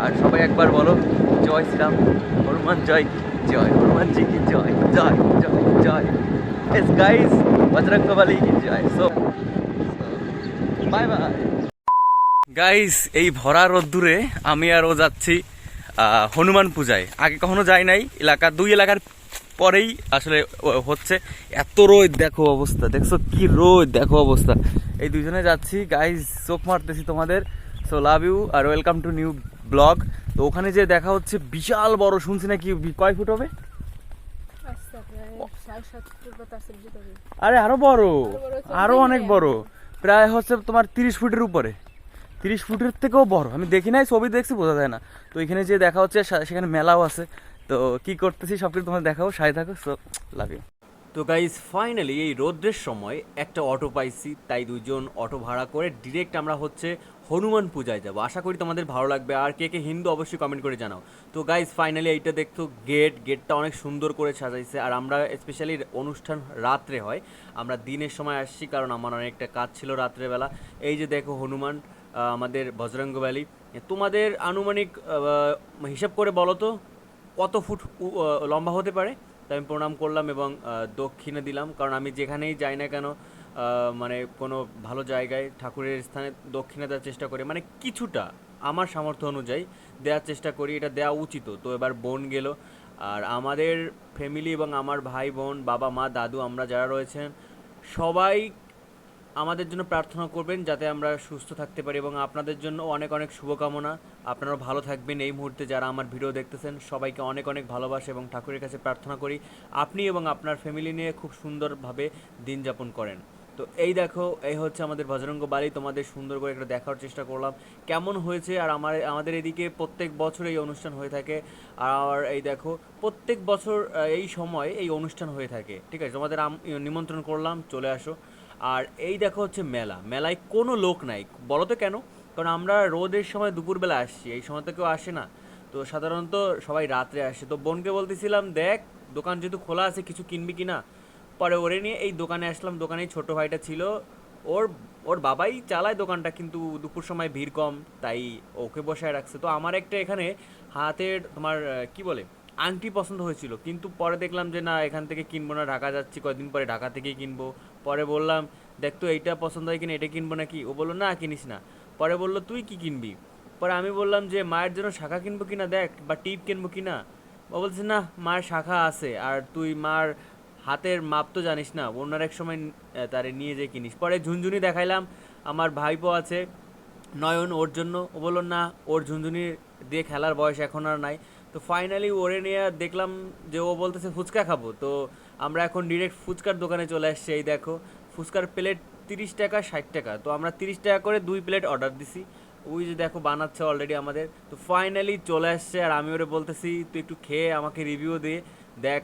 আর সবাই একবার বলো জয় শ্রীরাম, হনুমান জয় কি জয়, হনুমানজি কি জয়, জয় জয় জয়। এস গাইস, বজরঙ্গবলী কি জয়। So bye bye guys. এই ভরা রোদ্দুরে আমি আর ও যাচ্ছি হনুমান পূজায়। আগে কখনো যাই নাই, দুই এলাকার পরেই আসলে হচ্ছে। এত রোদ দেখো অবস্থা, দেখছো কি রোদ দেখো অবস্থা। এই দুজনে যাচ্ছি গাইস, চোখ মারতেছি তোমাদের। সো লাভ ইউ আর ওয়েলকাম টু নিউ ব্লগ। তো ওখানে যে দেখা হচ্ছে বিশাল বড়, শুনছি নাকি কয় ফুট হবে? আরে আরো বড়, আরো অনেক বড়, প্রায় হচ্ছে তোমার 30 ফুটের উপরে, 30 ফুটের থেকেও বড়। আমি দেখি নাই, ছবি দেখছি, বোঝা যায় না। তো এখানে যে দেখা হচ্ছে সেখানে মেলাও আছে। তো কি করতেছি সব কিছু তোমার দেখাবো, সাথে থাকো। So love you. তো গাইজ ফাইনালি এই রোদ্রের সময় একটা অটো পাইছি, তাই দুজন অটো ভাড়া করে ডিরেক্ট আমরা হচ্ছে হনুমান পূজায় যাব। আশা করি তোমাদের ভালো লাগবে। আর কে কে হিন্দু অবশ্যই কমেন্ট করে জানাও। তো গাইজ ফাইনালি এইটা দেখতো, গেটটা অনেক সুন্দর করে সাজাইছে। আর আমরা স্পেশালি অনুষ্ঠান রাত্রে হয়, আমরা দিনের সময় আসছি কারণ আমার অনেকটা কাজ ছিল রাত্রেবেলা। এই যে দেখো হনুমান, আমাদের বজরঙ্গবলী। তোমাদের আনুমানিক হিসাব করে বলো তো কত ফুট লম্বা হতে পারে? তো আমি প্রণাম করলাম এবং দক্ষিণে দিলাম, কারণ আমি যেখানেই যাই না কেন মানে কোনো ভালো জায়গায় ঠাকুরের স্থানে দক্ষিণে দেওয়ার চেষ্টা করি, মানে কিছুটা আমার সামর্থ্য অনুযায়ী দেওয়ার চেষ্টা করি, এটা দেওয়া উচিত। তো এবার বোন গেল, আর আমাদের ফ্যামিলি এবং আমার ভাই বোন, বাবা মা দাদু, আমরা যারা রয়েছেন সবাই আমাদের জন্য প্রার্থনা করবেন যাতে আমরা সুস্থ থাকতে পারি, এবং আপনাদের জন্য অনেক অনেক শুভকামনা। আপনারাও ভালো থাকবেন। এই মুহূর্তে যারা আমার ভিডিও দেখতেছেন সবাইকে অনেক অনেক ভালোবাসা এবং ঠাকুরের কাছে প্রার্থনা করি আপনি এবং আপনার ফ্যামিলি নিয়ে খুব সুন্দরভাবে দিন যাপন করেন। তো এই দেখো, এই হচ্ছে আমাদের বজরঙ্গবলী। তোমাদের সুন্দর করে একটা দেখার চেষ্টা করলাম কেমন হয়েছে। আর আমাদের এদিকে প্রত্যেক বছর এই অনুষ্ঠান হয়ে থাকে। আর এই দেখো প্রত্যেক বছর এই সময় এই অনুষ্ঠান হয়ে থাকে। ঠিক আছে, তোমাদের নিমন্ত্রণ করলাম, চলে আসো। আর এই দেখো হচ্ছে মেলায় কোনো লোক নাই। বলো তো কেন? কারণ আমরা রোদের সময় দুপুরবেলা আসছি, এই সময় তো কেউ আসে না। তো সাধারণত সবাই রাত্রে আসে। তো বোনকে বলতেছিলাম, দেখ দোকান যেহেতু খোলা আছে, কিছু কিনবি কি না। পরে ওরে নিয়ে এই দোকানে আসলাম। দোকানে ছোট ভাইটা ছিল, ওর ওর বাবাই চালায় দোকানটা, কিন্তু দুপুর সময় ভিড় কম, তাই ওকে বসায় রাখছে। তো আমার একটা এখানে হাতের তোমার কি বলে আংটি পছন্দ হয়েছিল, কিন্তু পরে দেখলাম যে না, এখান থেকে কিনবো না, ঢাকা যাচ্ছি কয়েকদিন পরে, ঢাকা থেকেই কিনবো। পরে বললাম, দেখ তো এইটা পছন্দ হয় কিনা, এটা কিনবো নাকি? ও বললো না কিনিস না। পরে বললো তুই কি কিনবি? পরে আমি বললাম যে মায়ের জন্য শাখা কিনবো কিনা দেখ, বা টিপ কিনবো কিনা। ও বলছে না, মায়ের শাখা আছে, আর তুই মার হাতের মাপ তো জানিস না, অন্যার এক সময় তারে নিয়ে যেয়ে কিনিস। পরে ঝুনঝুনি দেখাইলাম, আমার ভাইপো আছে নয়ন, ওর জন্য। ও বললো না, ওর ঝুনঝুনি দিয়ে খেলার বয়স এখন আর নাই। তো ফাইনালি ওরে নিয়ে দেখলাম যে ও বলতেছে ফুচকা খাবো। তো আমরা এখন ডিরেক্ট ফুচকার দোকানে চলে আসছি। এই দেখো ফুচকার প্লেট 30 টাকা 60 টাকা। তো আমরা 30 টাকা করে 2 প্লেট অর্ডার দিছি। ওই যে দেখো বানাচ্ছে অলরেডি আমাদের। তো ফাইনালি চলে আসছে, আর আমি ওরে বলতেছি তুই একটু খেয়ে আমাকে রিভিউ দে, দেখ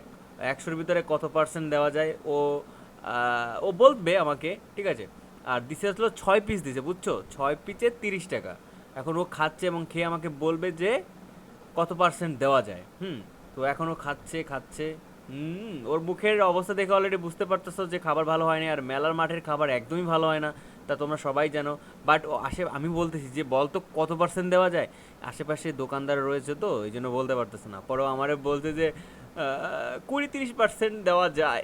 100-র ভিতরে কত পার্সেন্ট দেওয়া যায়। ও বলবে আমাকে, ঠিক আছে। আর দিছে হলো 6 পিস দিছে, বুঝছো, 6 পিসে 30 টাকা। এখন ও খাচ্ছে এবং খেয়ে আমাকে বলবে যে কত পার্সেন্ট দেওয়া যায়। তো এখনও খাচ্ছে খাচ্ছে। ওর মুখের অবস্থা দেখে অলরেডি বুঝতে পারতেছো যে খাবার ভালো হয়নি। আর মেলার মাঠের খাবার একদমই ভালো হয় না, তা তোমরা সবাই জানো। বাট আমি বলতেছি যে বল তো কত পার্সেন্ট দেওয়া যায়। আশেপাশে দোকানদার রয়েছে তো এই জন্য বলতে পারতেছে না। পরেও আমারে বলতে যে 20-30% দেওয়া যায়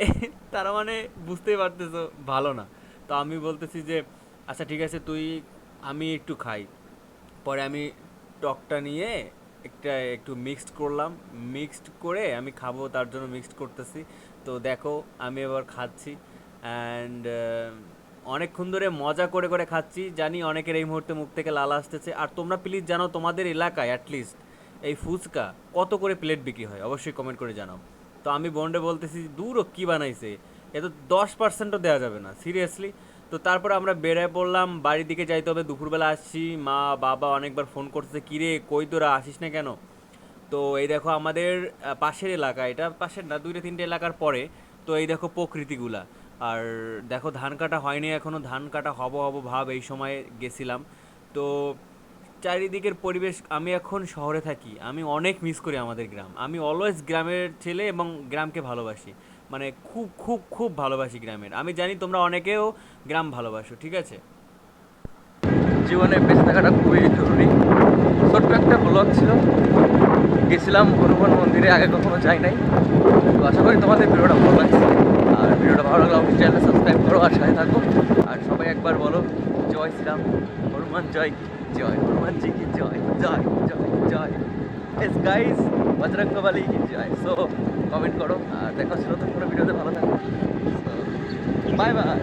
তারা মানে বুঝতেই পারতেছো ভালো না। তো আমি বলতেছি যে আচ্ছা ঠিক আছে তুই, আমি একটু খাই। পরে আমি টকটা নিয়ে একটু মিক্সড করলাম, মিক্সড করে আমি খাবো তার জন্য মিক্সড করতেছি। তো দেখো আমি এবার খাচ্ছি, অ্যান্ড অনেকক্ষণ ধরে মজা করে করে খাচ্ছি। জানি অনেকের এই মুহূর্তে মুখ থেকে লালা আসতেছে। আর তোমরা প্লিজ জানো তোমাদের এলাকায় অ্যাটলিস্ট এই ফুচকা কত করে প্লেট বিক্রি হয়, অবশ্যই কমেন্ট করে জানাও। তো আমি বন্ডে বলতেছি দূরও কী বানাইছে, এ তো 10%ও দেওয়া যাবে না সিরিয়াসলি। তো তারপর আমরা বেরিয়ে পড়লাম, বাড়ির দিকে যাইতে হবে, দুপুরবেলা আসছি। মা বাবা অনেকবার ফোন করতেছে, কিরে কই তোরা আসিস না কেন। তো এই দেখো আমাদের পাশের এলাকা, এটা পাশের না, 2-3টে এলাকার পরে। তো এই দেখো প্রকৃতিগুলা। আর দেখো ধান কাটা হয়নি এখনও, ধান কাটা হব হব ভাব এই সময় গেছিলাম। তো চারিদিকের পরিবেশ, আমি এখন শহরে থাকি, আমি অনেক মিস করি আমাদের গ্রাম। আমি অলওয়েজ গ্রামের ছেলে এবং গ্রামকে ভালোবাসি, মানে খুব খুব খুব ভালোবাসি গ্রামের। আমি জানি তোমরা অনেকেও গ্রাম ভালোবাসো, ঠিক আছে। জীবনে বেঁচে থাকাটা খুবই জরুরি। ছোট্ট একটা ব্লগ ব্লগ ছিল। গেছিলাম হনুমান মন্দিরে, আগে কখনো যাই নাই। তো আশা করি তোমাদের ভিডিওটা ভালো লাগছে। আর ভিডিওটা ভালো লাগলে অবশ্যই চ্যানেলটা সাবস্ক্রাইব করো আর সাথে থাকো। আর সবাই একবার বলো জয় শ্রীরাম, হনুমান জয় কি জয়, হনুমানজি কি জয়, জয় জয় জয়। এস গাইস, বজরঙ্গবলী কি জয়। সো কমেন্ট করো আর দেখা হচ্ছে নতুন কোনো ভিডিওতে। ভালো থাকো, বাই বাই।